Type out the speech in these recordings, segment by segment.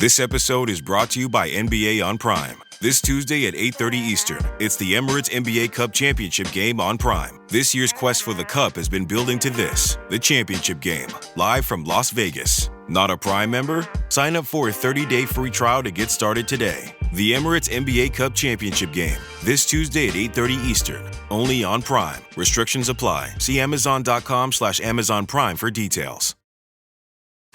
This episode is brought to you by NBA on Prime. This Tuesday at 8:30 Eastern, it's the Emirates NBA Cup Championship game on Prime. This year's quest for the Cup has been building to this, the championship game, live from Las Vegas. Not a Prime member? Sign up for a 30-day free trial to get started today. The Emirates NBA Cup Championship game, this Tuesday at 8:30 Eastern, only on Prime. Restrictions apply. See Amazon.com/Amazon Prime for details.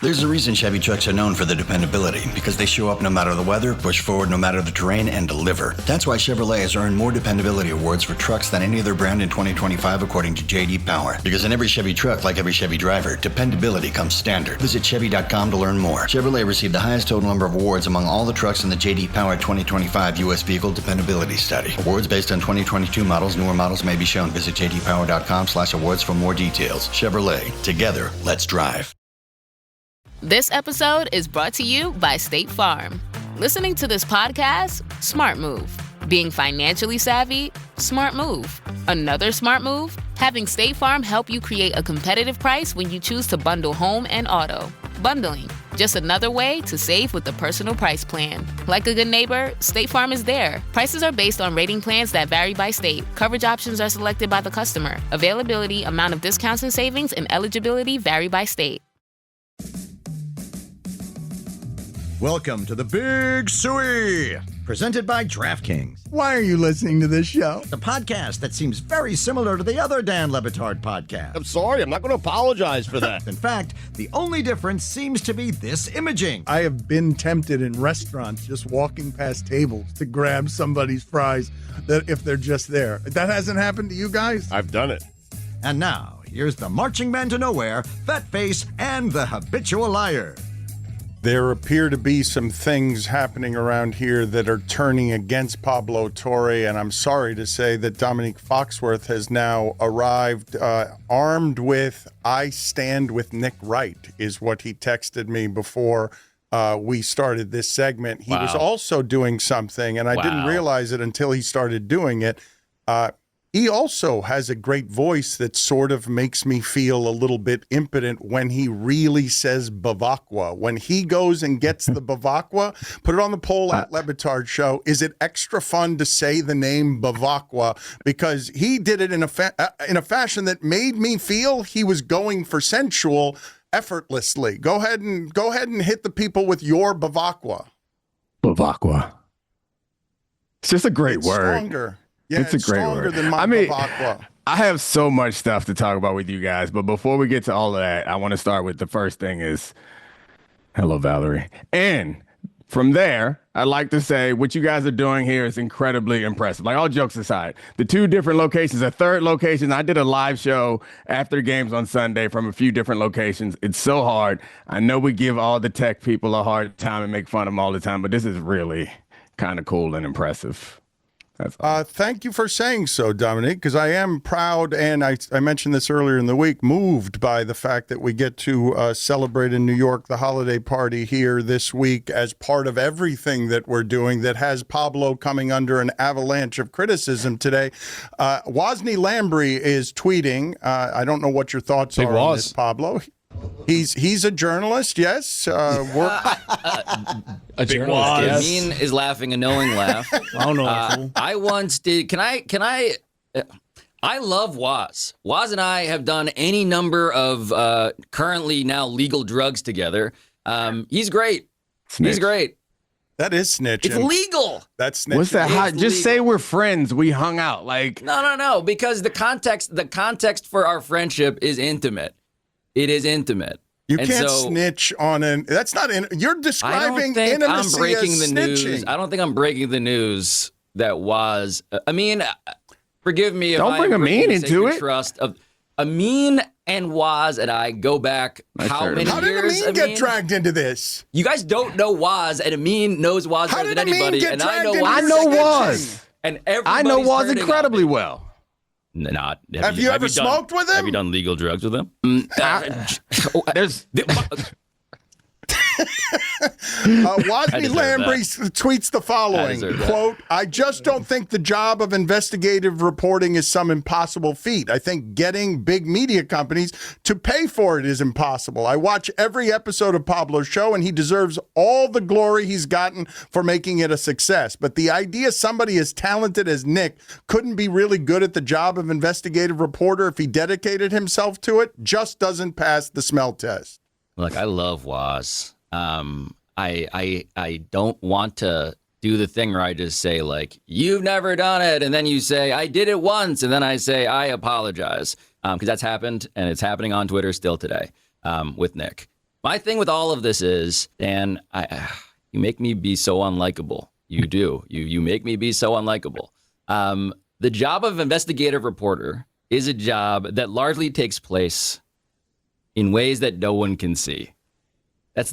There's a reason Chevy trucks are known for their dependability, because they show up no matter the weather, push forward no matter the terrain, and deliver. That's why Chevrolet has earned more dependability awards for trucks than any other brand in 2025, according to J.D. Power. Because in every Chevy truck, like every Chevy driver, dependability comes standard. Visit Chevy.com to learn more. Chevrolet received the highest total number of awards among all the trucks in the J.D. Power 2025 U.S. Vehicle Dependability Study. Awards based on 2022 models. Newer models may be shown. Visit JDPower.com/awards for more details. Chevrolet. Together, let's drive. This episode is brought to you by State Farm. Listening to this podcast? Smart move. Being financially savvy? Smart move. Another smart move? Having State Farm help you create a competitive price when you choose to bundle home and auto. Bundling, just another way to save with the personal price plan. Like a good neighbor, State Farm is there. Prices are based on rating plans that vary by state. Coverage options are selected by the customer. Availability, amount of discounts and savings, and eligibility vary by state. Welcome to the Big Suey, presented by DraftKings, Why are you listening to this show? the podcast that seems very similar to the other Dan Le Batard podcast. I'm sorry, I'm not going to apologize for that. In fact, the only difference seems to be this imaging. I have been tempted in restaurants just walking past tables to grab somebody's fries that if they're just there. That hasn't happened to you guys? I've done it. And now, here's the marching man to nowhere, Fat Face, and the habitual liar. There appear to be some things happening around here that are turning against Pablo Torre, and I'm sorry to say that Domonique Foxworth has now arrived armed with "I stand with Nick Wright," is what he texted me before we started this segment. He was also doing something, and I didn't realize it until he started doing it. He also has a great voice that sort of makes me feel a little bit impotent when he really says Bavakwa. When he goes and gets the Bavakwa, put it on the poll at Le Batard Show. Is it extra fun to say the name Bavakwa? Because he did it in a fashion that made me feel he was going for sensual effortlessly. Go ahead and hit the people with your Bavakwa. Bavakwa. It's just a great word. Stronger. Yeah, it's a great word. Than my Bavakwa. I have so much stuff to talk about with you guys, but before we get to all of that, I want to start with the first thing is, hello, Valerie. And from there, I'd like to say what you guys are doing here is incredibly impressive. Like, all jokes aside, the two different locations, a third location, I did a live show after games on Sunday from a few different locations. It's so hard. I know we give all the tech people a hard time and make fun of them all the time, but this is really kind of cool and impressive. Thank you for saying so, Dominique, because I am proud, and I mentioned this earlier in the week, moved by the fact that we get to celebrate in New York the holiday party here this week as part of everything that we're doing that has Pablo coming under an avalanche of criticism today. Wozni Lambrey is tweeting. I don't know what your thoughts are on this, Pablo. He's a journalist, yes. A journalist, yes. Mean is laughing a knowing laugh. I don't know. I once did. Can I? I love Woz. Woz and I have done any number of currently now legal drugs together. He's great. Snitch. He's great. That is snitching. It's legal. That's snitching. What's that? Just legal. say we're friends. We hung out. Like, No. Because the context for our friendship is intimate. It is intimate. You can't snitch on that's not you're describing intimacy I'm breaking as the snitching. news. I don't think I'm breaking the news that was. I mean, forgive me if don't bring a mean into it. Trust of Amin and Woz and I go back how many How did years? Amin get dragged into this? You guys don't know Woz, and Amin knows Woz better than anybody, and I know Woz. And I know Woz incredibly well. Not. Have you ever smoked with him? Have you done legal drugs with him? Wasney Lambrey tweets the following, quote, I just don't think the job of investigative reporting is some impossible feat. I think getting big media companies to pay for it is impossible. I watch every episode of Pablo's show, and he deserves all the glory he's gotten for making it a success. But the idea somebody as talented as Nick couldn't be really good at the job of investigative reporter if he dedicated himself to it just doesn't pass the smell test. Look, I love Woz. I don't want to do the thing where I just say, like, you've never done it, and then you say, I did it once, and then I say, I apologize. Because that's happened, and it's happening on Twitter still today with Nick. My thing with all of this is, Dan, you make me be so unlikable. You do. You make me be so unlikable. The job of investigative reporter is a job that largely takes place in ways that no one can see. That's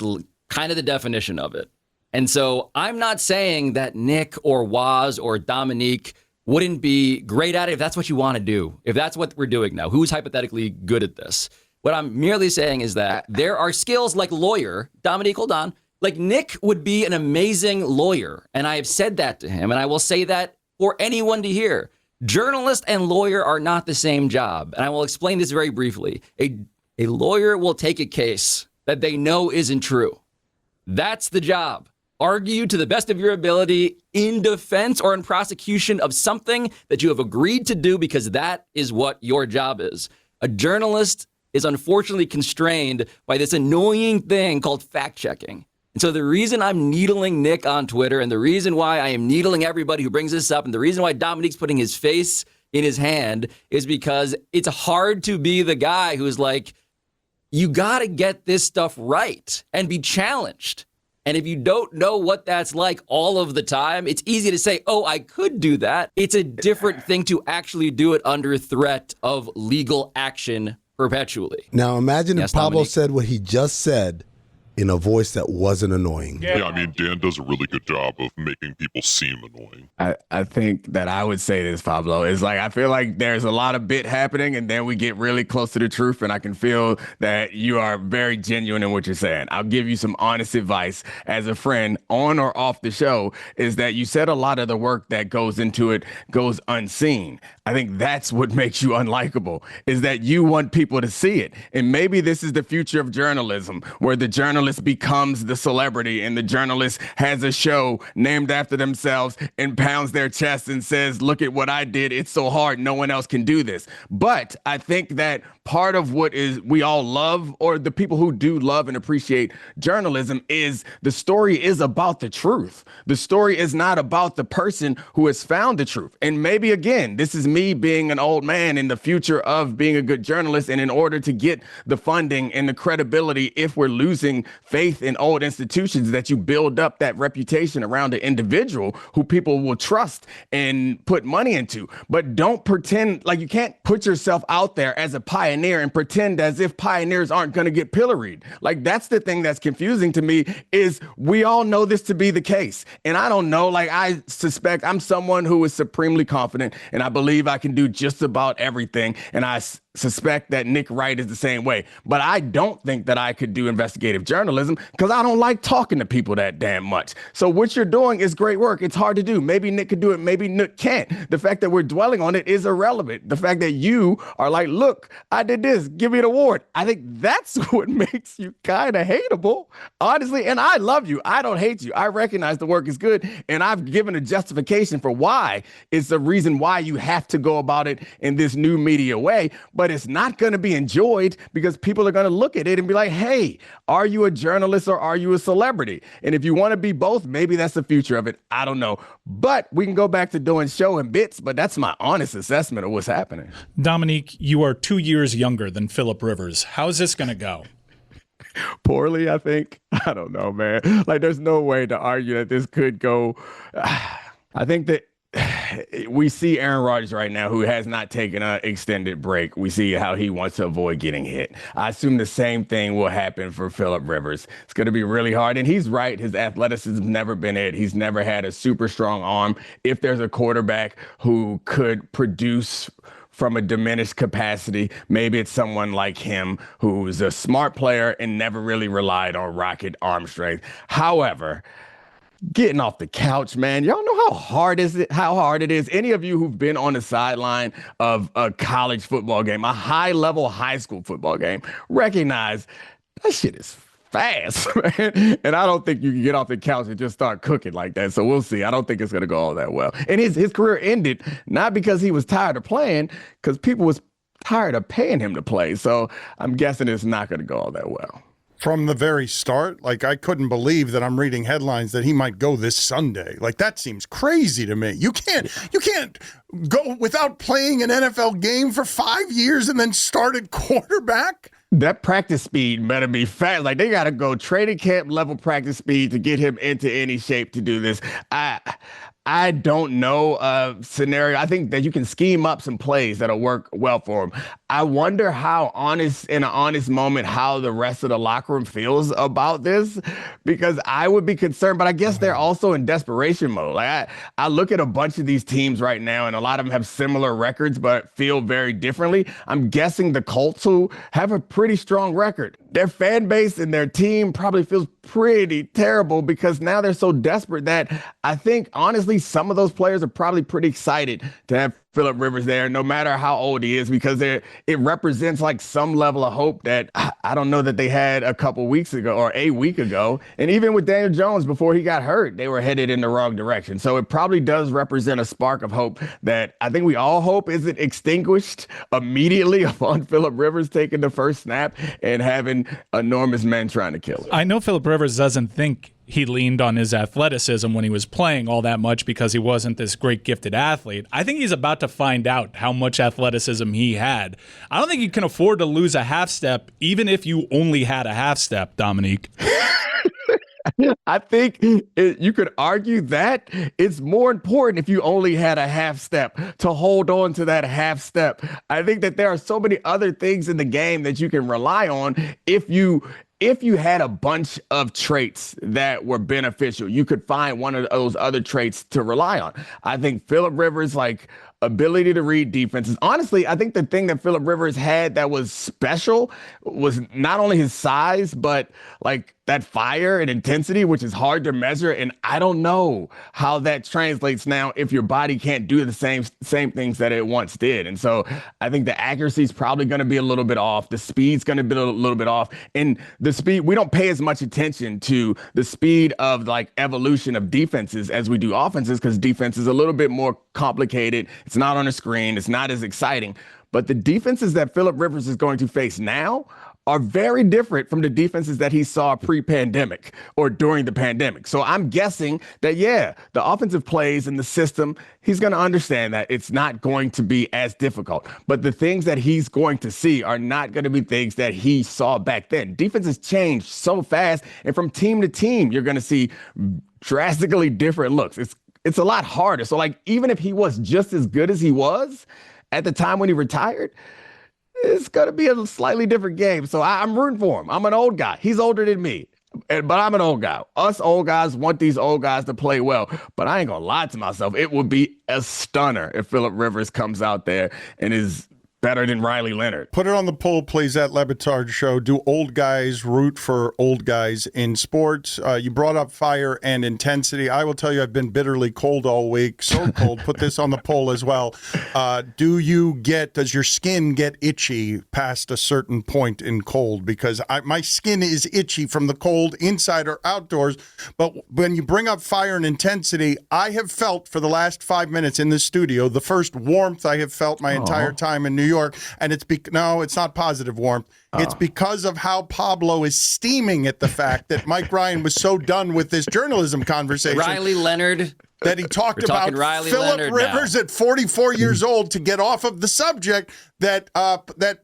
kind of the definition of it. And so I'm not saying that Nick or Woz or Domonique wouldn't be great at it if that's what you want to do, if that's what we're doing now. Who's hypothetically good at this? What I'm merely saying is that there are skills like lawyer. Domonique, hold on. Like Nick would be an amazing lawyer. And I have said that to him, and I will say that for anyone to hear. Journalist and lawyer are not the same job. And I will explain this very briefly. A lawyer will take a case that they know isn't true. That's the job. Argue to the best of your ability in defense or in prosecution of something that you have agreed to do because that is what your job is. A journalist is unfortunately constrained by this annoying thing called fact-checking. And so the reason I'm needling Nick on Twitter and the reason why I am needling everybody who brings this up and the reason why Dominique's putting his face in his hand is because it's hard to be the guy who's like, you got to get this stuff right and be challenged. And if you don't know what that's like all of the time, it's easy to say, oh, I could do that. It's a different thing to actually do it under threat of legal action perpetually. Now imagine Yes, if Pablo Dominique? said what he just said in a voice that wasn't annoying. Yeah, I mean, Dan does a really good job of making people seem annoying. I think that I would say this, Pablo, is like, I feel like there's a lot of bit happening and then we get really close to the truth and I can feel that you are very genuine in what you're saying. I'll give you some honest advice as a friend on or off the show is that you said a lot of the work that goes into it goes unseen. I think that's what makes you unlikable is that you want people to see it. And maybe this is the future of journalism where the journalist becomes the celebrity and the journalist has a show named after themselves and pounds their chest and says, look at what I did. It's so hard. No one else can do this. But I think that part of what is we all love, or the people who do love and appreciate journalism, is the story is about the truth. The story is not about the person who has found the truth. And maybe, again, this is me being an old man in the future of being a good journalist. And in order to get the funding and the credibility, if we're losing faith in old institutions, that you build up that reputation around an individual who people will trust and put money into. But don't pretend like you can't put yourself out there as a pioneer and pretend as if pioneers aren't going to get pilloried. Like, that's the thing that's confusing to me is we all know this to be the case. And I don't know, like, I suspect I'm someone who is supremely confident and I believe I can do just about everything. And I suspect that Nick Wright is the same way. But I don't think that I could do investigative journalism because I don't like talking to people that damn much. So what you're doing is great work. It's hard to do. Maybe Nick could do it. Maybe Nick can't. The fact that we're dwelling on it is irrelevant. The fact that you are like, look, I did this. Give me an award. I think that's what makes you kind of hateable, honestly. And I love you. I don't hate you. I recognize the work is good. And I've given a justification for why it's the reason why you have to go about it in this new media way. But it's not going to be enjoyed because people are going to look at it and be like, hey, are you a journalist or are you a celebrity? And if you want to be both, maybe that's the future of it. I don't know. But we can go back to doing show and bits, but that's my honest assessment of what's happening. Domonique, you are 2 years younger than Philip Rivers. How's this going to go? Poorly, I think. I don't know, man. Like, there's no way to argue that this could go. I think that we see Aaron Rodgers right now, who has not taken an extended break. We see how he wants to avoid getting hit. I assume the same thing will happen for Philip Rivers. It's going to be really hard. And he's right. His athleticism has never been it. He's never had a super strong arm. If there's a quarterback who could produce from a diminished capacity. Maybe it's someone like him who's a smart player and never really relied on rocket arm strength. However, getting off the couch, man, y'all know how hard it is. Any of you who've been on the sideline of a college football game, a high-level high school football game, recognize that shit is fast, man. And I don't think you can get off the couch and just start cooking like that. So we'll see. I don't think it's going to go all that well. And his career ended not because he was tired of playing, because people was tired of paying him to play. So I'm guessing it's not going to go all that well. From the very start, like, I couldn't believe that I'm reading headlines that he might go this Sunday. Like, that seems crazy to me. You can't go without playing an NFL game for 5 years and then start at quarterback. That practice speed better be fast. Like, they got to go training camp level practice speed to get him into any shape to do this. I don't know a scenario. I think that you can scheme up some plays that'll work well for him. I wonder how in an honest moment, how the rest of the locker room feels about this, because I would be concerned, but I guess they're also in desperation mode. Like, I look at a bunch of these teams right now, and a lot of them have similar records, but feel very differently. I'm guessing the Colts, who have a pretty strong record, their fan base and their team probably feels pretty terrible because now they're so desperate that I think, honestly, some of those players are probably pretty excited to have Phillip Rivers there, no matter how old he is, because it represents like some level of hope that I don't know that they had a couple weeks ago or a week ago. And even with Daniel Jones, before he got hurt, they were headed in the wrong direction. So it probably does represent a spark of hope that I think we all hope isn't extinguished immediately upon Phillip Rivers taking the first snap and having enormous men trying to kill him. I know Phillip Rivers doesn't think he leaned on his athleticism when he was playing all that much because he wasn't this great gifted athlete. I think he's about to find out how much athleticism he had. I don't think you can afford to lose a half step, even if you only had a half step, Domonique. I think you could argue that it's more important if you only had a half step to hold on to that half step. I think that there are so many other things in the game that you can rely on if you had a bunch of traits that were beneficial. You could find one of those other traits to rely on. I think Phillip Rivers, like, ability to read defenses. Honestly, I think the thing that Phillip Rivers had that was special was not only his size, but like that fire and intensity, which is hard to measure. And I don't know how that translates now if your body can't do the same things that it once did. And so I think the accuracy is probably going to be a little bit off. The speed's going to be a little bit off. And the speed, we don't pay as much attention to the speed of like evolution of defenses as we do offenses, because defense is a little bit more complicated. It's not on a screen. It's not as exciting. But the defenses that Phillip Rivers is going to face now are very different from the defenses that he saw pre-pandemic or during the pandemic. So I'm guessing that, yeah, the offensive plays and the system, he's going to understand that it's not going to be as difficult. But the things that he's going to see are not going to be things that he saw back then. Defenses change so fast, and from team to team, you're going to see drastically different looks. It's a lot harder. So, like, even if he was just as good as he was at the time when he retired, it's going to be a slightly different game. So I'm rooting for him. I'm an old guy. He's older than me, but I'm an old guy. Us old guys want these old guys to play well. But I ain't going to lie to myself. It would be a stunner if Phillip Rivers comes out there and is better than Riley Leonard. Put it on the poll, please, at Lebitard Show. Do old guys root for old guys in sports? You brought up fire and intensity. I will tell you, I've been bitterly cold all week. So cold. Put this on the poll as well. Does your skin get itchy past a certain point in cold? Because my skin is itchy from the cold, inside or outdoors. But when you bring up fire and intensity, I have felt for the last 5 minutes in this studio, the first warmth I have felt my entire time in New York. And it's not positive warmth. It's because of how Pablo is steaming at the fact that Mike Ryan was so done with this journalism conversation. Riley Leonard. That he talked about Phillip Rivers at 44 years old, to get off of the subject that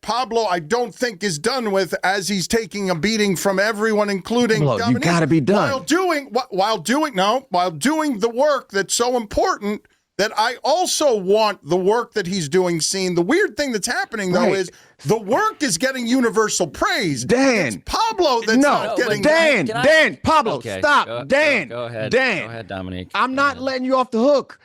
Pablo, I don't think, is done with, as he's taking a beating from everyone, including Domonique. You got to be done. While doing the work that's so important, that I also want the work that he's doing seen. The weird thing that's happening, though, is the work is getting universal praise. Dan. It's Pablo that's not getting... Dan, Pablo, okay, stop. Dan. Go ahead. Dan. Go ahead, Domonique. I'm not letting you off the hook.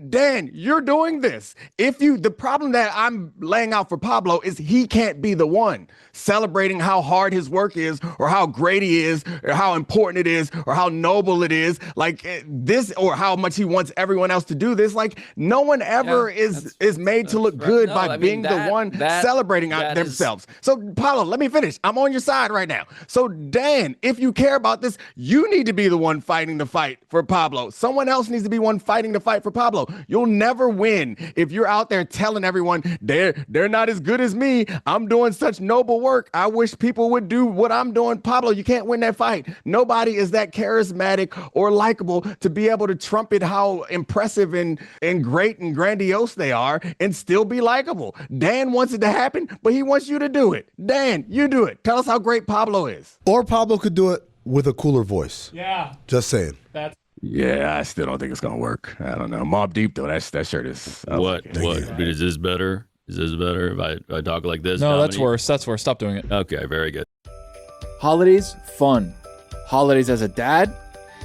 Dan, you're doing this. The problem that I'm laying out for Pablo is he can't be the one celebrating how hard his work is or how great he is or how important it is or how noble it is like this or how much he wants everyone else to do this. Like no one ever is made to look good by being the one celebrating themselves. So Pablo, let me finish. I'm on your side right now. So Dan, if you care about this, you need to be the one fighting the fight for Pablo. Someone else needs to be one fighting the fight for Pablo. You'll never win if you're out there telling everyone they're not as good as me. I'm doing such noble work. I wish people would do what I'm doing. Pablo, you can't win that fight. Nobody is that charismatic or likable to be able to trumpet how impressive and great and grandiose they are and still be likable. Dan wants it to happen, but he wants you to do it. Dan, you do it. Tell us how great Pablo is. Or Pablo could do it with a cooler voice. Yeah. Just saying. Yeah, I still don't think it's gonna work. I don't know. Mobb Deep though, that shirt is. What? Is this better? Is this better if I talk like this? No, Dominique? that's worse. That's worse. Stop doing it. Okay, very good. Holidays, fun. Holidays as a dad,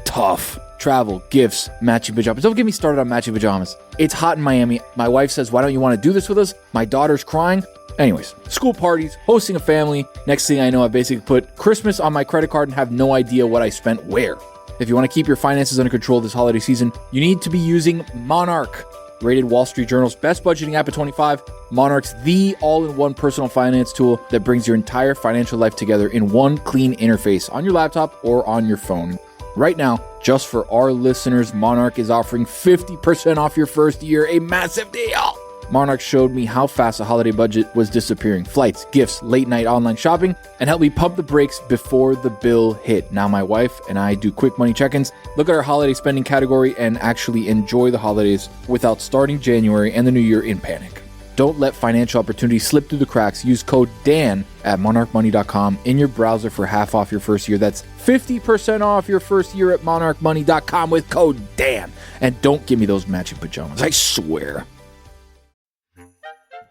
tough. Travel, gifts, matching pajamas. Don't get me started on matching pajamas. It's hot in Miami. My wife says, why don't you want to do this with us? My daughter's crying. Anyways, school parties, hosting a family. Next thing I know, I basically put Christmas on my credit card and have no idea what I spent where. If you want to keep your finances under control this holiday season, you need to be using Monarch. Rated Wall Street Journal's best budgeting app at 25, Monarch's the all-in-one personal finance tool that brings your entire financial life together in one clean interface on your laptop or on your phone. Right now, just for our listeners, Monarch is offering 50% off your first year, a massive deal. Monarch showed me how fast a holiday budget was disappearing. Flights, gifts, late-night online shopping, and helped me pump the brakes before the bill hit. Now my wife and I do quick money check-ins, look at our holiday spending category, and actually enjoy the holidays without starting January and the new year in panic. Don't let financial opportunities slip through the cracks. Use code DAN at monarchmoney.com in your browser for half off your first year. That's 50% off your first year at monarchmoney.com with code DAN. And don't give me those matching pajamas, I swear.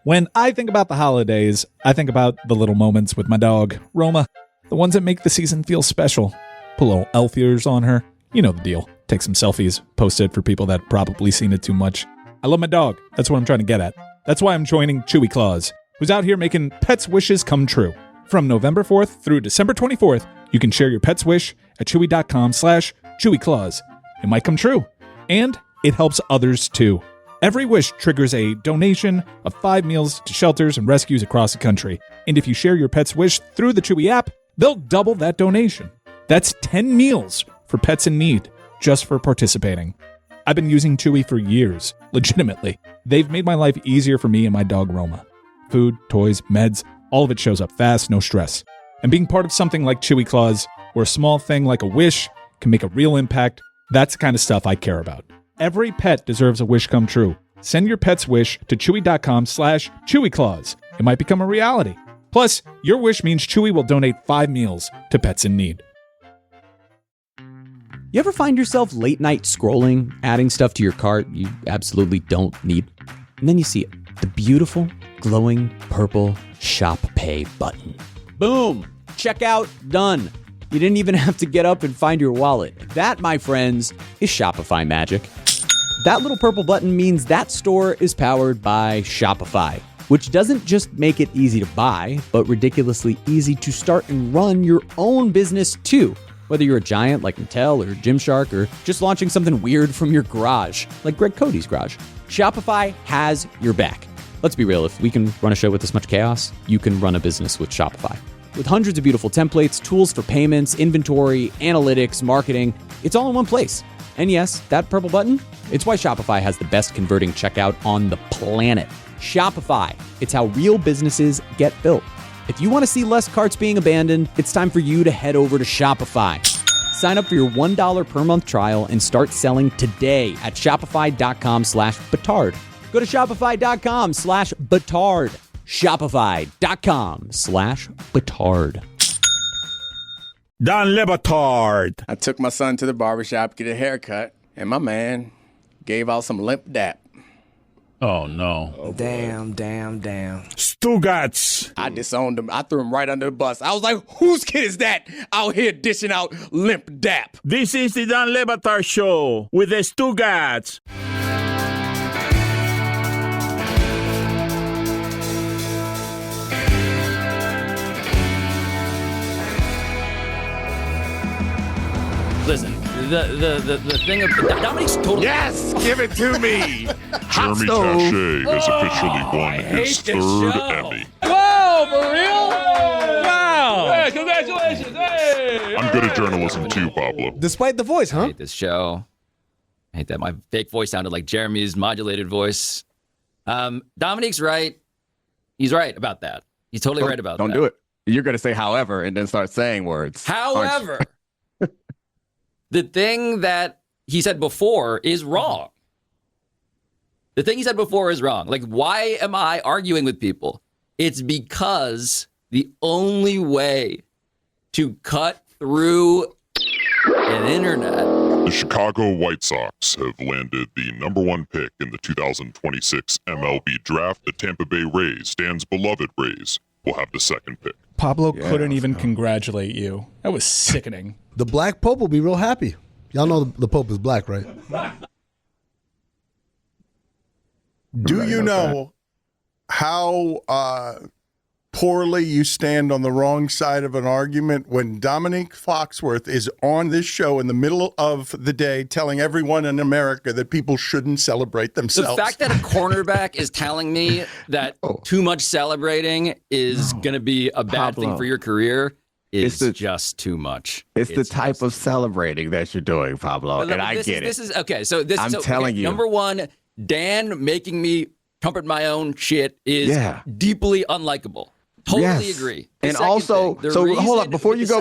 When I think about the holidays, I think about the little moments with my dog, Roma. The ones that make the season feel special. Put little elf ears on her. You know the deal. Take some selfies, post it for people that probably seen it too much. I love my dog. That's what I'm trying to get at. That's why I'm joining Chewy Claus, who's out here making pets' wishes come true. From November 4th through December 24th, you can share your pet's wish at chewy.com/ChewyClaus. It might come true. And it helps others too. Every wish triggers a donation of 5 meals to shelters and rescues across the country. And if you share your pet's wish through the Chewy app, they'll double that donation. That's 10 meals for pets in need, just for participating. I've been using Chewy for years, legitimately. They've made my life easier for me and my dog Roma. Food, toys, meds, all of it shows up fast, no stress. And being part of something like Chewy Claus, where a small thing like a wish can make a real impact, that's the kind of stuff I care about. Every pet deserves a wish come true. Send your pet's wish to chewy.com/ChewyClaus. It might become a reality. Plus, your wish means Chewy will donate 5 meals to pets in need. You ever find yourself late night scrolling, adding stuff to your cart you absolutely don't need? And then you see it, the beautiful, glowing, purple Shop Pay button. Boom! Checkout done. You didn't even have to get up and find your wallet. That, my friends, is Shopify magic. That little purple button means that store is powered by Shopify, which doesn't just make it easy to buy, but ridiculously easy to start and run your own business too. Whether you're a giant like Mattel or Gymshark or just launching something weird from your garage, like Greg Cody's garage, Shopify has your back. Let's be real, if we can run a show with this much chaos, you can run a business with Shopify. With hundreds of beautiful templates, tools for payments, inventory, analytics, marketing, it's all in one place. And yes, that purple button, it's why Shopify has the best converting checkout on the planet. Shopify, it's how real businesses get built. If you want to see less carts being abandoned, it's time for you to head over to Shopify. Sign up for your $1 per month trial and start selling today at shopify.com/Batard. Go to shopify.com/Batard. Shopify.com/Batard. Don Lebatard. I took my son to the barbershop to get a haircut, and my man gave out some limp dap. Oh, no. Damn. Stugats. I disowned him. I threw him right under the bus. I was like, whose kid is that out here dishing out limp dap? This is the Don Lebatard Show with the Stugats. Listen, the thing of Dominique's totally. Yes, give it to me. Jeremy Taché has officially won his third Emmy. Whoa, for real? Wow! Hey, congratulations! Hey! I'm good at journalism too, Pablo. Despite the voice, I huh? hate this show. I hate that my fake voice sounded like Jeremy's modulated voice. Dominique's right. He's right about that. He's totally right about that. Don't do it. You're going to say however and then start saying words. However, the thing that he said before is wrong. The thing he said before is wrong. Like, why am I arguing with people? It's because the only way to cut through an internet. The Chicago White Sox have landed the #1 pick in the 2026 MLB draft. The Tampa Bay Rays, Dan's beloved Rays, will have the second pick. Pablo couldn't even congratulate you. That was sickening. The Black Pope will be real happy. Y'all know the Pope is black, right? Do you know how poorly you stand on the wrong side of an argument when Domonique Foxworth is on this show in the middle of the day telling everyone in America that people shouldn't celebrate themselves? The fact that a cornerback is telling me that too much celebrating is going to be a bad thing for your career is just too much. It's the type of celebrating that you're doing, Pablo, and I get it. This is okay. So this. I'm telling you. Number one, Dan making me trumpet my own shit is deeply unlikable. Totally agree. And also, so hold up before you go,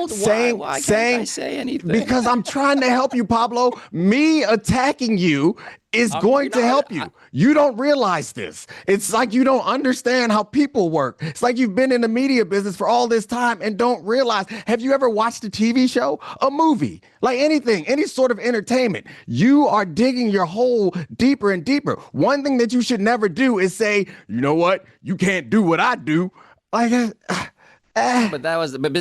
saying why can't I say anything? Because I'm trying to help you, Pablo. Me attacking you is going to help you. You don't realize this. It's like you don't understand how people work. It's like you've been in the media business for all this time and don't realize. Have you ever watched a TV show, a movie, like anything, any sort of entertainment? You are digging your hole deeper and deeper. One thing that you should never do is say, you know what? You can't do what I do. Like, But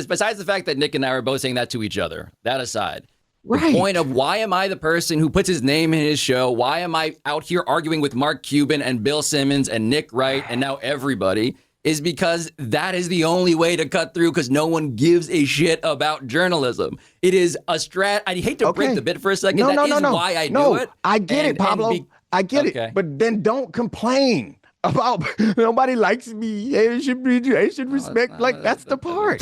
besides the fact that Nick and I were both saying that to each other, that aside, the point of why am I the person who puts his name in his show? Why am I out here arguing with Mark Cuban and Bill Simmons and Nick Wright and now everybody is because that is the only way to cut through because no one gives a shit about journalism. It is a I hate to break the bit for a second. That is why I do it. I get it, Pablo. I get it. But then don't complain about nobody likes me. They should respect. That's the part.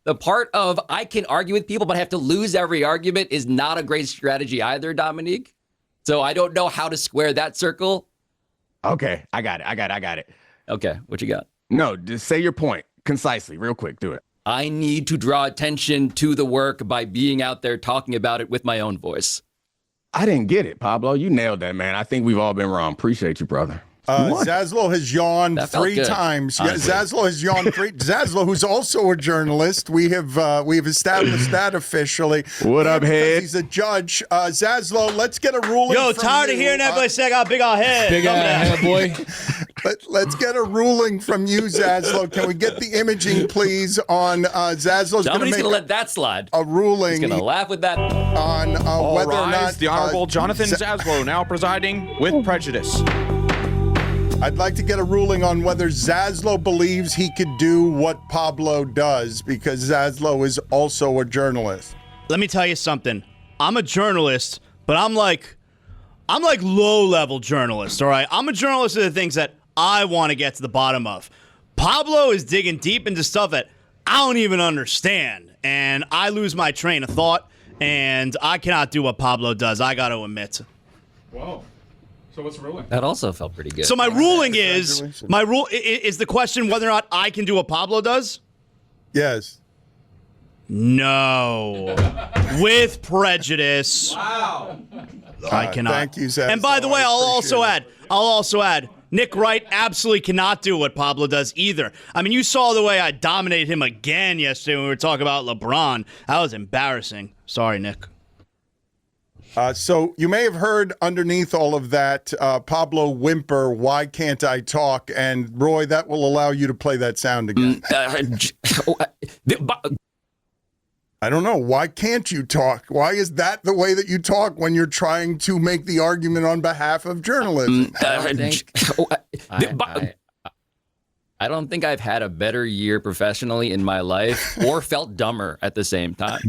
The part of I can argue with people, but I have to lose every argument is not a great strategy either, Domonique. So I don't know how to square that circle. Okay, I got it. Okay, what you got? No, just say your point concisely, real quick. Do it. I need to draw attention to the work by being out there talking about it with my own voice. I didn't get it, Pablo. You nailed that, man. I think we've all been wrong. Appreciate you, brother. Zaslow has yawned That felt 3 good, times. honestly. Yeah, Zaslow has yawned 3. Zaslow, who's also a journalist, we have established that officially. What up, head? He's a judge. Zaslow, let's get a ruling. Yo, from tired of you. hearing everybody say I got a big old head. Big ass head, boy. Let's get a ruling from you, Zaslow. Can we get the imaging, please, on Zaslow's going to make let that slide. A ruling. He's going to laugh with that. On whether or not the Honorable Jonathan Zaslow now presiding with prejudice. I'd like to get a ruling on whether Zaslow believes he could do what Pablo does, because Zaslow is also a journalist. Let me tell you something. I'm a journalist, but I'm like low-level journalist, all right? I'm a journalist of the things that I want to get to the bottom of. Pablo is digging deep into stuff that I don't even understand, and I lose my train of thought, and I cannot do what Pablo does. I got to admit. Whoa. So what's the ruling? That also felt pretty good. So my ruling is the question whether or not I can do what Pablo does? Yes. No. With prejudice. Wow. I cannot. Thank you, Zaslow. And by the way, I'll also add, Nick Wright absolutely cannot do what Pablo does either. I mean, you saw the way I dominated him again yesterday when we were talking about LeBron. That was embarrassing. Sorry, Nick. So you may have heard underneath all of that, Pablo whimper, "Why can't I talk?" And Roy, that will allow you to play that sound again. I don't know. Why can't you talk? Why is that the way that you talk when you're trying to make the argument on behalf of journalism? I don't think I've had a better year professionally in my life or felt dumber at the same time.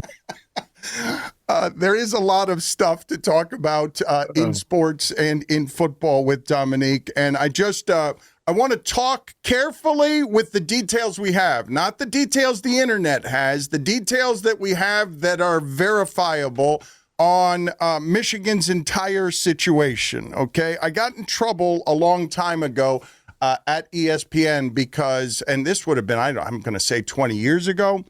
There is a lot of stuff to talk about in sports and in football with Domonique. And I just I want to talk carefully with the details we have, not the details the internet has, the details that we have that are verifiable on Michigan's entire situation. Okay, I got in trouble a long time ago at ESPN because, and this would have been, I'm going to say 20 years ago,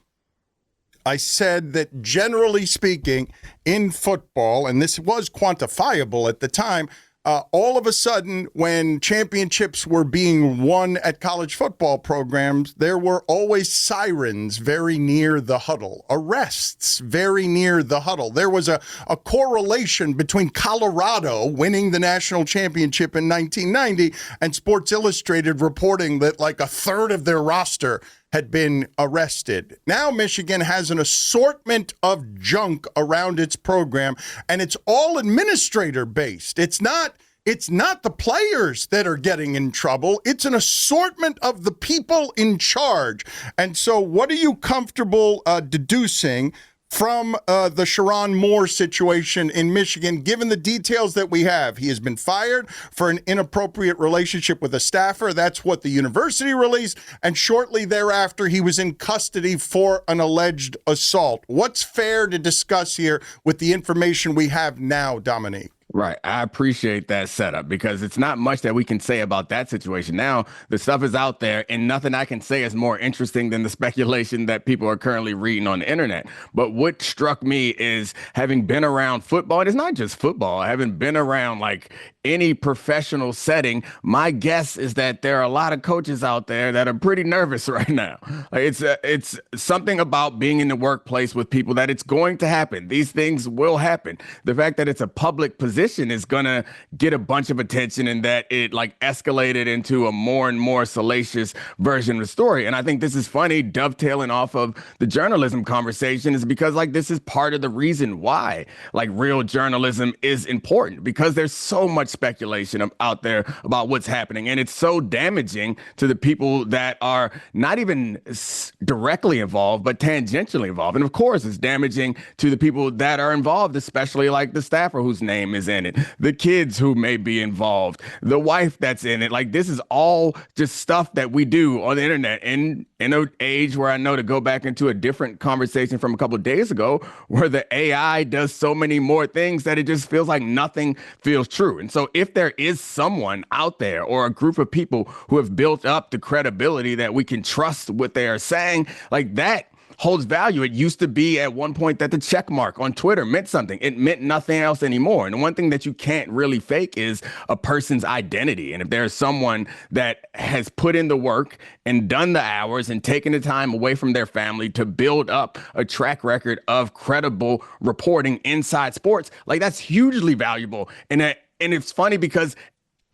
I said that generally speaking in football, and this was quantifiable at the time, all of a sudden when championships were being won at college football programs, there were always sirens very near the huddle, arrests very near the huddle. There was a correlation between Colorado winning the national championship in 1990 and Sports Illustrated reporting that like a third of their roster had been arrested. Now Michigan has an assortment of junk around its program, and it's all administrator based. It's not the players that are getting in trouble. It's an assortment of the people in charge. And so what are you comfortable deducing from the Sherrone Moore situation in Michigan, given the details that we have? He has been fired for an inappropriate relationship with a staffer. That's what the university released. And shortly thereafter, he was in custody for an alleged assault. What's fair to discuss here with the information we have now, Domonique? Right. I appreciate that setup because it's not much that we can say about that situation. Now, the stuff is out there and nothing I can say is more interesting than the speculation that people are currently reading on the internet. But what struck me is having been around football, and it's not just football, having been around like any professional setting, my guess is that there are a lot of coaches out there that are pretty nervous right now. Like it's something about being in the workplace with people that it's going to happen. These things will happen. The fact that it's a public position is going to get a bunch of attention and that it like escalated into a more and more salacious version of the story. And I think this is funny, dovetailing off of the journalism conversation, is because like this is part of the reason why like real journalism is important, because there's so much speculation out there about what's happening. And it's so damaging to the people that are not even directly involved, but tangentially involved. And of course, it's damaging to the people that are involved, especially like the staffer whose name is in it, the kids who may be involved, the wife that's in it. Like this is all just stuff that we do on the internet. And in an age where I know, to go back into a different conversation from a couple of days ago, where the AI does so many more things that it just feels like nothing feels true. And so if there is someone out there or a group of people who have built up the credibility that we can trust what they are saying, like that holds value. It used to be at one point that the check mark on Twitter meant something. It meant nothing else anymore. And one thing that you can't really fake is a person's identity. And if there's someone that has put in the work and done the hours and taken the time away from their family to build up a track record of credible reporting inside sports, like that's hugely valuable. And it's funny because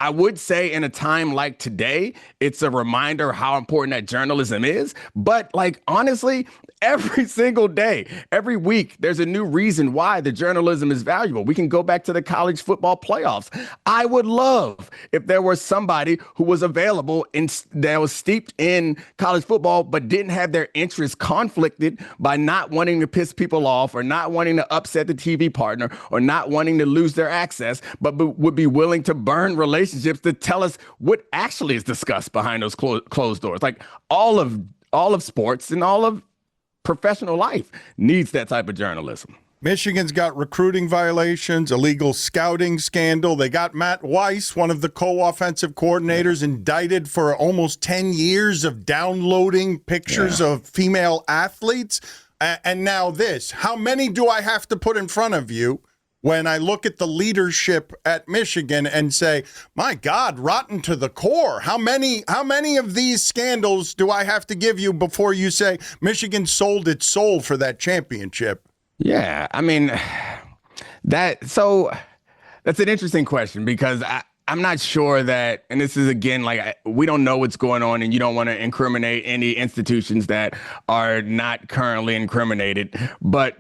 I would say in a time like today, it's a reminder how important that journalism is. But like, honestly, every single day, every week, there's a new reason why the journalism is valuable. We can go back to the college football playoffs. I would love if there was somebody who was available that was steeped in college football, but didn't have their interests conflicted by not wanting to piss people off or not wanting to upset the TV partner or not wanting to lose their access, but would be willing to burn relationships to tell us what actually is discussed behind those closed doors. Like all of sports and all of professional life needs that type of journalism. Michigan's got recruiting violations, illegal scouting scandal. They got Matt Weiss, one of the co-offensive coordinators, indicted for almost 10 years of downloading pictures of female athletes. And now this. How many do I have to put in front of you when I look at the leadership at Michigan and say, my God, rotten to the core? How many of these scandals do I have to give you before you say Michigan sold its soul for that championship? Yeah, I mean, that's an interesting question because I'm not sure that, and this is again, like, we don't know what's going on and you don't want to incriminate any institutions that are not currently incriminated, but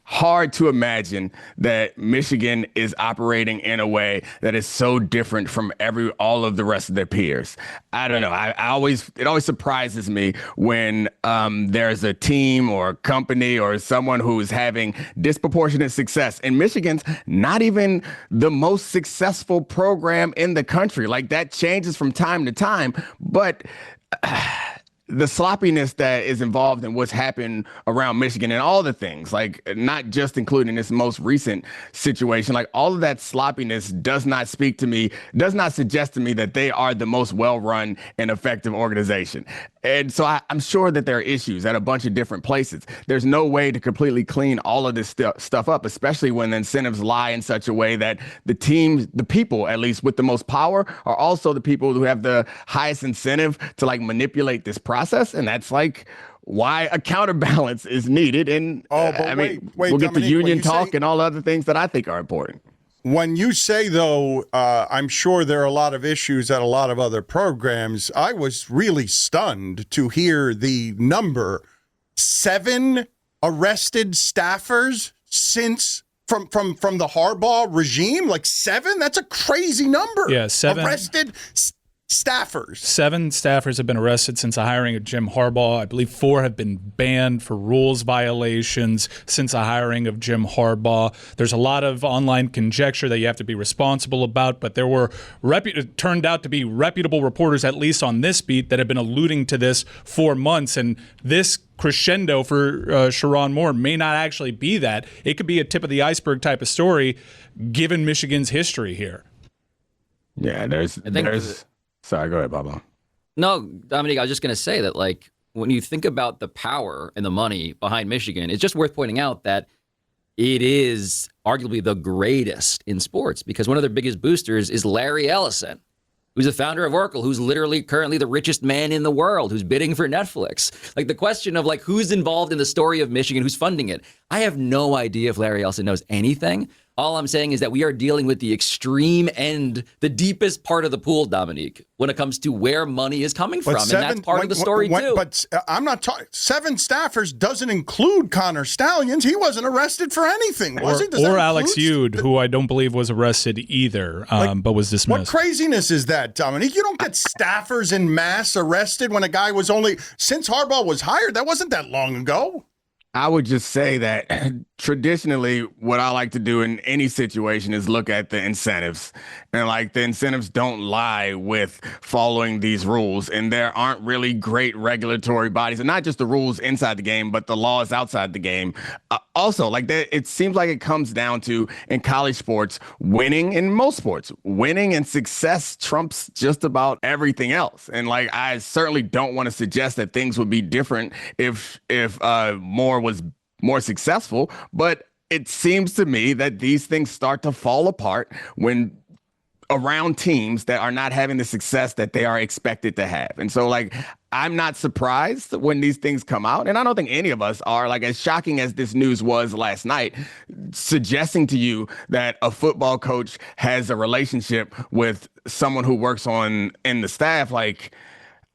hard to imagine that Michigan is operating in a way that is so different from all of the rest of their peers. I don't know. It always surprises me when there's a team or a company or someone who's having disproportionate success. And Michigan's not even the most successful program in the country. Like, that changes from time to time, but the sloppiness that is involved in what's happened around Michigan and all the things, like not just including this most recent situation, like all of that sloppiness does not suggest to me that they are the most well-run and effective organization. And so I'm sure that there are issues at a bunch of different places. There's no way to completely clean all of this stuff up, especially when the incentives lie in such a way that the people, at least with the most power, are also the people who have the highest incentive to like manipulate this process. And that's like why a counterbalance is needed. And we'll get to union talk and all other things that I think are important. When you say, though, I'm sure there are a lot of issues at a lot of other programs, I was really stunned to hear the number 7 arrested staffers from the Harbaugh regime. Like 7? That's a crazy number. Yeah, 7 arrested staffers. 7 staffers have been arrested since the hiring of Jim Harbaugh. I believe 4 have been banned for rules violations since the hiring of Jim Harbaugh. There's a lot of online conjecture that you have to be responsible about, but there were turned out to be reputable reporters, at least on this beat, that have been alluding to this for months. And this crescendo for Sherrone Moore may not actually be that. It could be a tip of the iceberg type of story, given Michigan's history here. Yeah, Sorry, go ahead, Pablo. No, Domonique, I was just going to say that, like, when you think about the power and the money behind Michigan, it's just worth pointing out that it is arguably the greatest in sports, because one of their biggest boosters is Larry Ellison, who's the founder of Oracle, who's literally currently the richest man in the world, who's bidding for Netflix. Like, the question of, like, who's involved in the story of Michigan, who's funding it, I have no idea if Larry Ellison knows anything. All I'm saying is that we are dealing with the extreme end, the deepest part of the pool, Domonique, when it comes to where money is coming from. And that's part of the story, too. But I'm not talking. 7 staffers doesn't include Connor Stallions. He wasn't arrested for anything, was he? Or Alex Yude, who I don't believe was arrested either, but was dismissed. What craziness is that, Domonique? You don't get staffers en masse arrested when a guy was since Harbaugh was hired. That wasn't that long ago. I would just say that traditionally what I like to do in any situation is look at the incentives. And like, the incentives don't lie with following these rules. And there aren't really great regulatory bodies, and not just the rules inside the game, but the laws outside the game. Also, like, it seems like it comes down to, in college sports, winning, in most sports, winning and success trumps just about everything else. And like, I certainly don't want to suggest that things would be different if Moore was more successful, but it seems to me that these things start to fall apart when around teams that are not having the success that they are expected to have. And so, like, I'm not surprised when these things come out, and I don't think any of us are. Like, as shocking as this news was last night, suggesting to you that a football coach has a relationship with someone who works in the staff, like,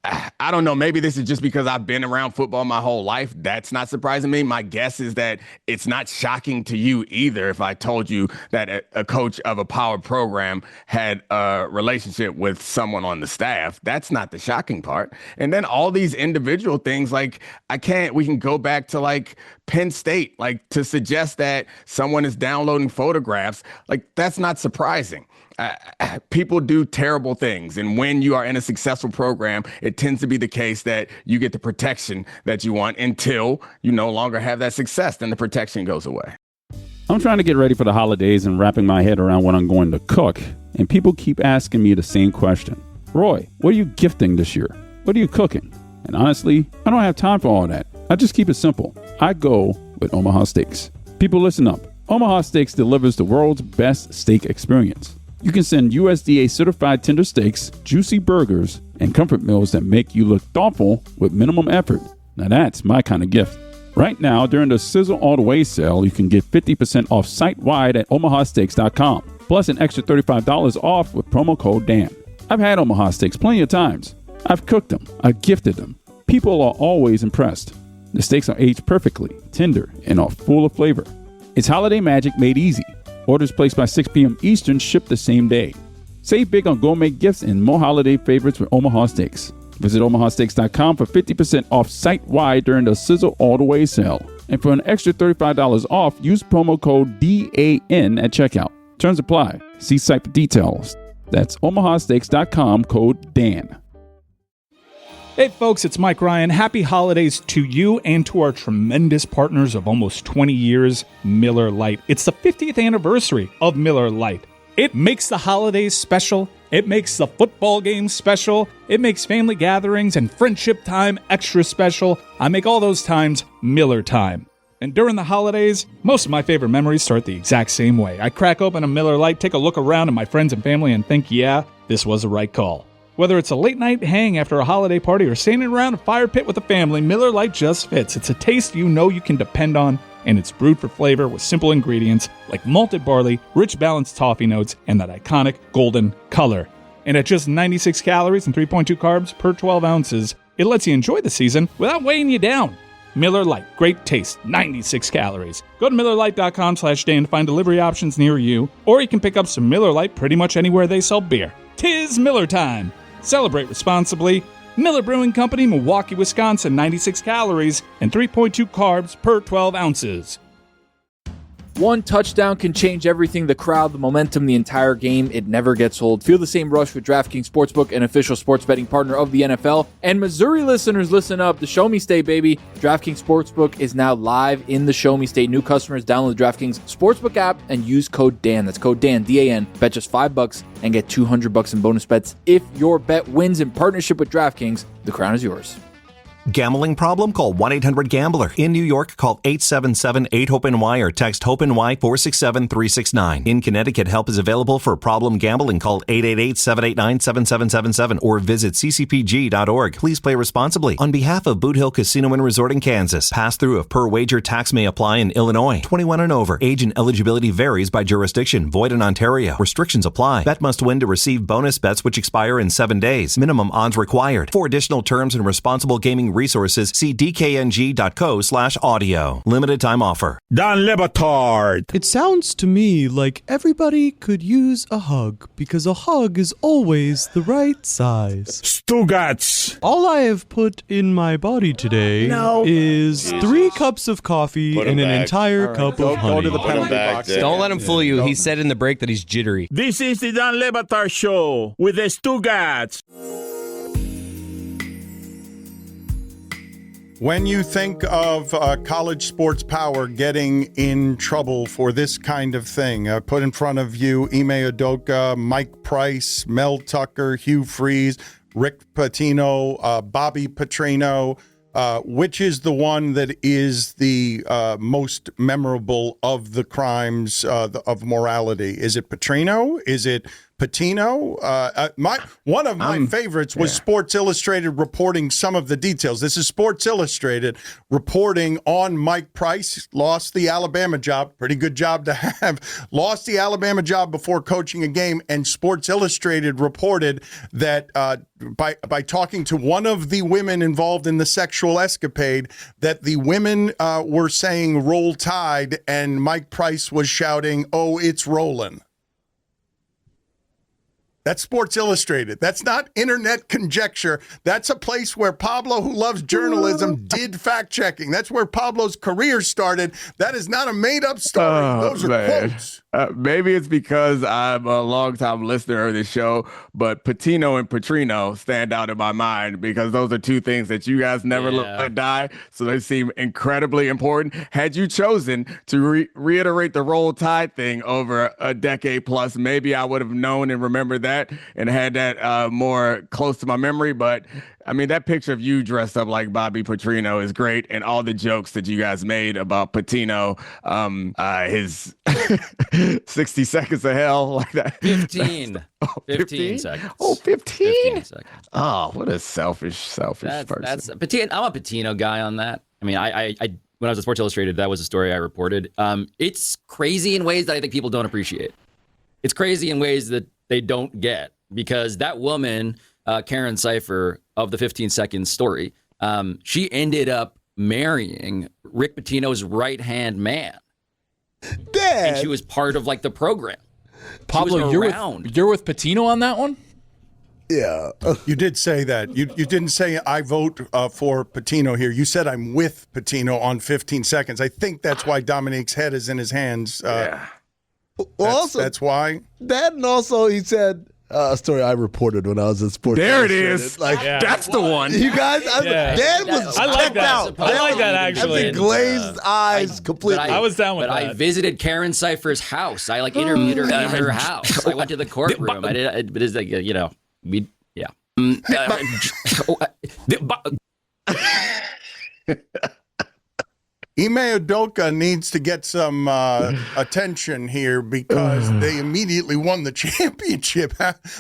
I don't know. Maybe this is just because I've been around football my whole life. That's not surprising me. My guess is that it's not shocking to you either if I told you that a coach of a power program had a relationship with someone on the staff. That's not the shocking part. And then all these individual things, like, we can go back to like Penn State, like, to suggest that someone is downloading photographs. Like, that's not surprising. People do terrible things. And when you are in a successful program, it tends to be the case that you get the protection that you want until you no longer have that success. Then the protection goes away. I'm trying to get ready for the holidays and wrapping my head around what I'm going to cook. And people keep asking me the same question. Roy, what are you gifting this year? What are you cooking? And honestly, I don't have time for all that. I just keep it simple. I go with Omaha Steaks. People, listen up. Omaha Steaks delivers the world's best steak experience. You can send USDA certified tender steaks, juicy burgers, and comfort meals that make you look thoughtful with minimum effort. Now that's my kind of gift. Right now, during the Sizzle All the Way sale, you can get 50% off site-wide at omahasteaks.com, plus an extra $35 off with promo code DAN. I've had Omaha Steaks plenty of times. I've cooked them. I've gifted them. People are always impressed. The steaks are aged perfectly, tender, and are full of flavor. It's holiday magic made easy. Orders placed by 6 p.m. Eastern ship the same day. Save big on gourmet gifts and more holiday favorites with Omaha Steaks. Visit omahasteaks.com for 50% off site-wide during the Sizzle All the Way sale. And for an extra $35 off, use promo code DAN at checkout. Terms apply. See site for details. That's omahasteaks.com, code DAN. Hey folks, it's Mike Ryan. Happy holidays to you and to our tremendous partners of almost 20 years, Miller Lite. It's the 50th anniversary of Miller Lite. It makes the holidays special. It makes the football games special. It makes family gatherings and friendship time extra special. I make all those times Miller time. And during the holidays, most of my favorite memories start the exact same way. I crack open a Miller Lite, take a look around at my friends and family, and think, yeah, this was the right call. Whether it's a late night hang after a holiday party or standing around a fire pit with a family, Miller Lite just fits. It's a taste you know you can depend on, and it's brewed for flavor with simple ingredients like malted barley, rich balanced toffee notes, and that iconic golden color. And at just 96 calories and 3.2 carbs per 12 ounces, it lets you enjoy the season without weighing you down. Miller Lite, great taste, 96 calories. Go to MillerLite.com/Dan to find delivery options near you, or you can pick up some Miller Lite pretty much anywhere they sell beer. 'Tis Miller time. Celebrate responsibly. Miller Brewing Company, Milwaukee, Wisconsin, 96 calories and 3.2 carbs per 12 ounces. One touchdown can change everything, the crowd, the momentum, the entire game. It never gets old. Feel the same rush with DraftKings Sportsbook, an official sports betting partner of the NFL. And Missouri listeners, listen up. The Show Me State, baby. DraftKings Sportsbook is now live in the Show Me State. New customers download the DraftKings Sportsbook app and use code DAN. That's code DAN, D-A-N. Bet just $5 and get $200 in bonus bets. If your bet wins in partnership with DraftKings, the crown is yours. Gambling problem? Call 1-800-GAMBLER. In New York, call 877-8-HOPE-NY or text HOPE-NY 467-369. In Connecticut, help is available for problem gambling. Call 888-789-7777 or visit ccpg.org. Please play responsibly. On behalf of Boot Hill Casino and Resort in Kansas, pass-through of per-wager tax may apply in Illinois. 21 and over. Age and eligibility varies by jurisdiction. Void in Ontario. Restrictions apply. Bet must win to receive bonus bets which expire in 7 days. Minimum odds required. For additional terms and responsible gaming resources, see dkng.co/audio. Limited time offer. Don Le Batard. It sounds to me like everybody could use a hug because a hug is always the right size. Stugats. All I have put in my body today is 3 cups of coffee and an entire cup of honey. Go to the penalty box. Don't let him fool you. He said in the break that he's jittery. This is the Don Le Batard Show with the Stugats. When you think of college sports power getting in trouble for this kind of thing, put in front of you Ime Udoka, Mike Price, Mel Tucker, Hugh Freeze, Rick Pitino, Bobby Petrino, which is the one that is the most memorable of the crimes of morality? Is it Petrino? Is it Patino? One of my favorites was Sports Illustrated reporting some of the details. This is Sports Illustrated reporting on Mike Price. Lost the Alabama job. Pretty good job to have. Lost the Alabama job before coaching a game. And Sports Illustrated reported that by talking to one of the women involved in the sexual escapade, that the women were saying "Roll Tide," and Mike Price was shouting, "Oh, it's rolling." That's Sports Illustrated. That's not internet conjecture. That's a place where Pablo, who loves journalism, did fact-checking. That's where Pablo's career started. That is not a made-up story. Those are quotes. Maybe it's because I'm a long-time listener of this show, but Patino and Petrino stand out in my mind because those are two things that you guys never let die, so they seem incredibly important. Had you chosen to reiterate the Roll Tide thing over a decade plus, maybe I would have known and remembered that and had that more close to my memory, but I mean, that picture of you dressed up like Bobby Petrino is great, and all the jokes that you guys made about Patino, his 60 seconds of hell, like that. 15 seconds. Oh, 15? 15 seconds. Oh, what a selfish person. I'm a Patino guy on that. I mean, I when I was at Sports Illustrated, that was a story I reported. It's crazy in ways that I think people don't appreciate. It's crazy in ways that they don't get, because that woman, Karen Cipher, of the 15 Seconds story, she ended up marrying Rick Pitino's right-hand man. Dad. And she was part of like the program. Pablo, you're with Patino on that one? Yeah. You did say that. You didn't say I vote for Patino here. You said I'm with Patino on 15 seconds. I think that's why Dominique's head is in his hands. That's why. Dad, and also he said a story I reported when I was in sports. There it is. That's the one. You guys, Dad was I like checked that. out. I like that actually. Had the glazed eyes completely. I was down with but that. I visited Karen Cypher's house. I like interviewed her in her house. I went to the courtroom. I did. But it's like yeah. Ime Udoka needs to get some attention here because they immediately won the championship.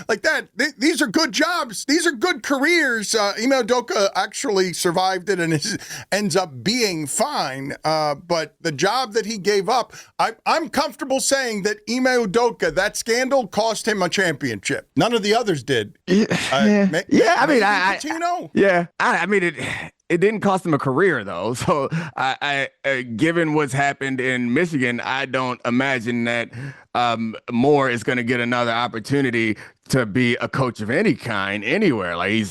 Like that, these are good jobs. These are good careers. Ime Udoka actually survived it and ends up being fine. But the job that he gave up, I'm comfortable saying that Ime Udoka, that scandal cost him a championship. None of the others did. I mean, it didn't cost him a career, though. So, given what's happened in Michigan, I don't imagine that Moore is going to get another opportunity to be a coach of any kind anywhere. Like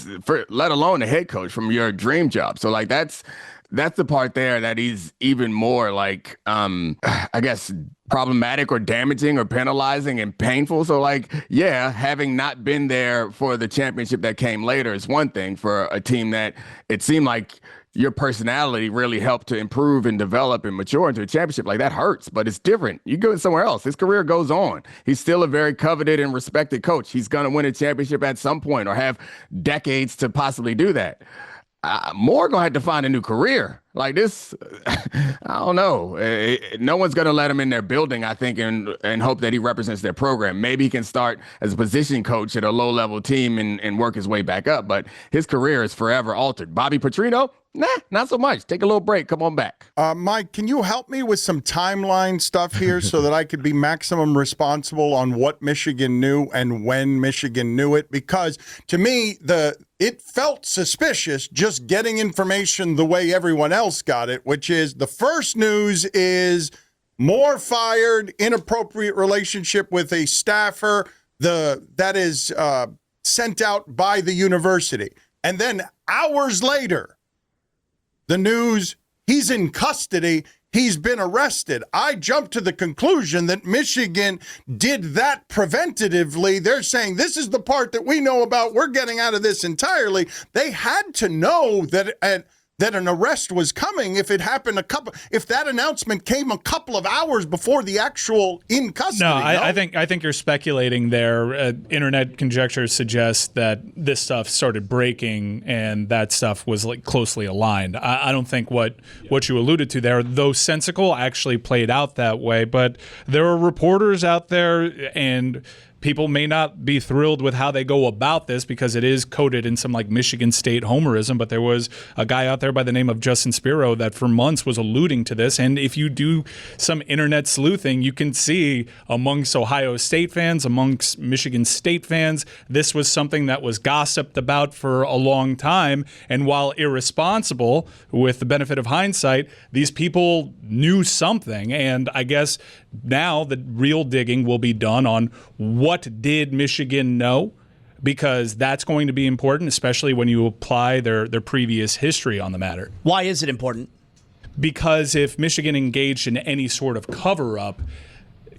let alone a head coach from your dream job. So, like that's the part there that he's even more like, I guess, problematic or damaging or penalizing and painful. So having not been there for the championship that came later is one thing for a team that it seemed like your personality really helped to improve and develop and mature into a championship. Like that hurts, but it's different. You go somewhere else. His career goes on. He's still a very coveted and respected coach. He's going to win a championship at some point or have decades to possibly do that. Moore gonna have to find a new career like this. I don't know. No one's gonna let him in their building, I think, and hope that he represents their program. Maybe he can start as a position coach at a low-level team and work his way back up. But his career is forever altered. Bobby Petrino, not so much. Take a little break. Come on back. Mike, can you help me with some timeline stuff here so that I could be maximum responsible on what Michigan knew and when Michigan knew it? Because to me, it felt suspicious just getting information the way everyone else got it, which is the first news is Moore fired, inappropriate relationship with a staffer, that is sent out by the university. And then hours later, the news, he's in custody, he's been arrested. I jumped to the conclusion that Michigan did that preventatively. They're saying this is the part that we know about. We're getting out of this entirely. They had to know that an arrest was coming if it happened if that announcement came a couple of hours before the actual in custody. No, I think you're speculating there. Internet conjecture suggests that this stuff started breaking and that stuff was like closely aligned. I don't think what you alluded to there, though sensical, actually played out that way. But there are reporters out there and people may not be thrilled with how they go about this because it is coded in some like Michigan State homerism, but there was a guy out there by the name of Justin Spiro that for months was alluding to this. And if you do some internet sleuthing, you can see amongst Ohio State fans, amongst Michigan State fans, this was something that was gossiped about for a long time. And while irresponsible, with the benefit of hindsight, these people knew something. And I guess now the real digging will be done on what did Michigan know, because that's going to be important, especially when you apply their previous history on the matter. Why is it important? Because if Michigan engaged in any sort of cover-up,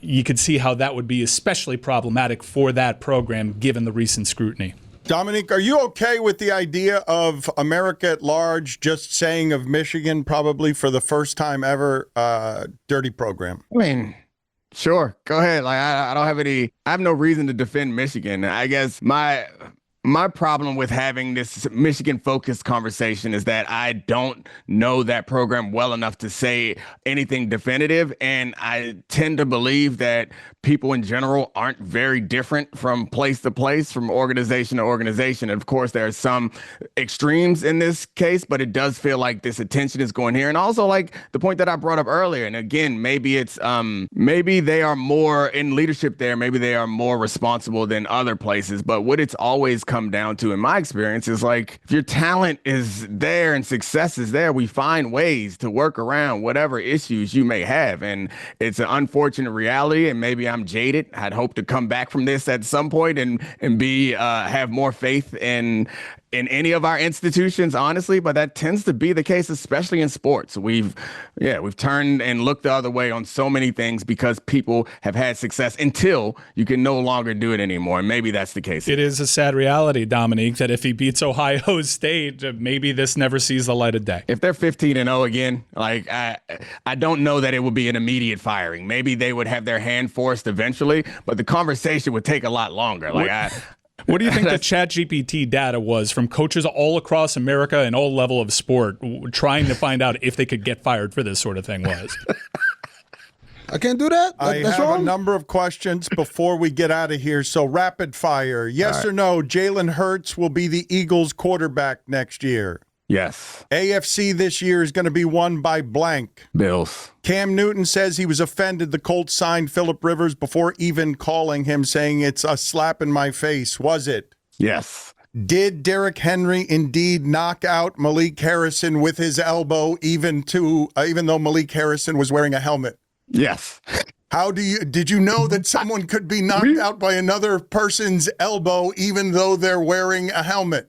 you could see how that would be especially problematic for that program given the recent scrutiny. Domonique, are you okay with the idea of America at large just saying of Michigan, probably for the first time ever, dirty program? I mean, sure. Go ahead. Like I have no reason to defend Michigan. I guess my problem with having this Michigan-focused conversation is that I don't know that program well enough to say anything definitive, and I tend to believe that people in general aren't very different from place to place, from organization to organization. And of course, there are some extremes in this case, but it does feel like this attention is going here. And also, like the point that I brought up earlier, and again, maybe it's maybe they are more in leadership there, maybe they are more responsible than other places, but what it's always come down to, in my experience, is like if your talent is there and success is there, we find ways to work around whatever issues you may have. And it's an unfortunate reality, and maybe I'm jaded. I'd hope to come back from this at some point and be have more faith in any of our institutions, honestly, but that tends to be the case, especially in sports. We've turned and looked the other way on so many things because people have had success until you can no longer do it anymore. And maybe that's the case. It is a sad reality, Domonique, that if he beats Ohio State, maybe this never sees the light of day. If they're 15-0 again, like I don't know that it would be an immediate firing. Maybe they would have their hand forced eventually, but the conversation would take a lot longer. What do you think the ChatGPT data was from coaches all across America and all level of sport trying to find out if they could get fired for this sort of thing was? I can't do that? I That's have wrong? a number of questions before we get out of here. So rapid fire. Yes or no, Jalen Hurts will be the Eagles quarterback next year? Yes. AFC this year is going to be won by blank. Bills. Cam Newton says he was offended the Colts signed Phillip Rivers before even calling him, saying it's a slap in my face. Was it? Yes. Did Derrick Henry indeed knock out Malik Harrison with his elbow, even though Malik Harrison was wearing a helmet? Yes. Did you know that someone could be knocked out by another person's elbow even though they're wearing a helmet?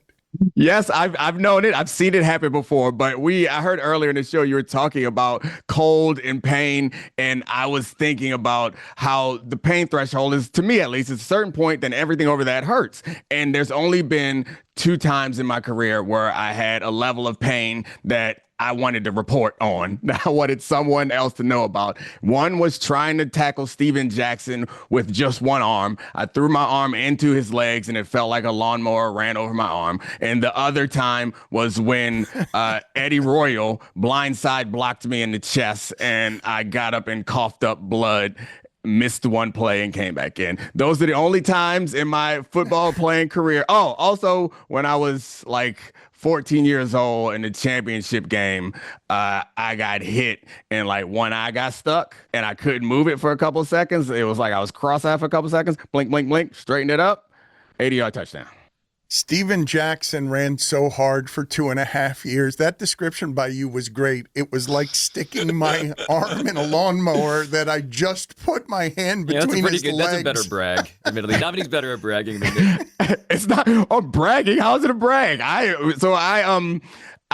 Yes, I've known it. I've seen it happen before. But I heard earlier in the show you were talking about cold and pain, and I was thinking about how the pain threshold is, to me at least, at a certain point, then everything over that hurts. And there's only been 2 times in my career where I had a level of pain that I wanted to report on. I wanted someone else to know about. One was trying to tackle Steven Jackson with just one arm. I threw my arm into his legs and it felt like a lawnmower ran over my arm. And the other time was when Eddie Royal blindside blocked me in the chest and I got up and coughed up blood, missed one play and came back in. Those are the only times in my football playing career. Oh, also when I was like 14 years old in the championship game, I got hit and like one eye got stuck and I couldn't move it for a couple of seconds. It was like I was cross-eyed for a couple of seconds. Blink, blink, blink, straighten it up. 80-yard touchdown. Steven Jackson ran so hard for 2.5 years. That description by you was great. It was like sticking my arm in a lawnmower that I just put my hand between his legs. That's a better brag, admittedly. Dominique's better at bragging than me. It's not bragging. How is it a brag? I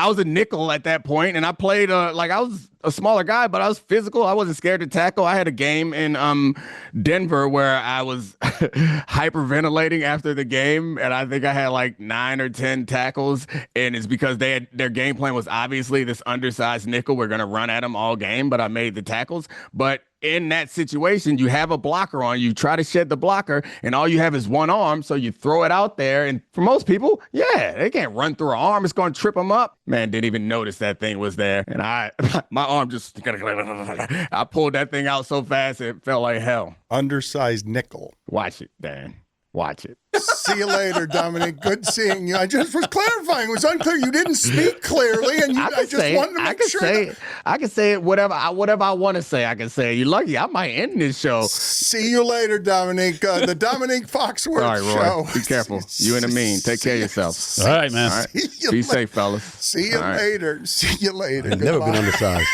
was a nickel at that point, and I played I was a smaller guy, but I was physical. I wasn't scared to tackle. I had a game in Denver where I was hyperventilating after the game, and I think I had like 9 or 10 tackles, and it's because their game plan was obviously this undersized nickel. We're going to run at him all game, but I made the tackles. But in that situation, you have a blocker on, you try to shed the blocker, and all you have is one arm, so you throw it out there. And for most people, they can't run through an arm. It's going to trip them up. Man, didn't even notice that thing was there. And my arm just, I pulled that thing out so fast, it felt like hell. Undersized nickel. Watch it, Dan. Watch it. See you later, Dominique. Good seeing you. I just was clarifying. It was unclear. You didn't speak clearly, and I just wanted to make sure. I can say it whatever I want to say. I can say it. You're lucky. I might end this show. See you later, Dominique. The Domonique Foxworth Roy, Show. Be careful. You and the mean. Take care of yourself. All right, man. All right. Be safe, fellas. See you later. See you later. I've never been undersized.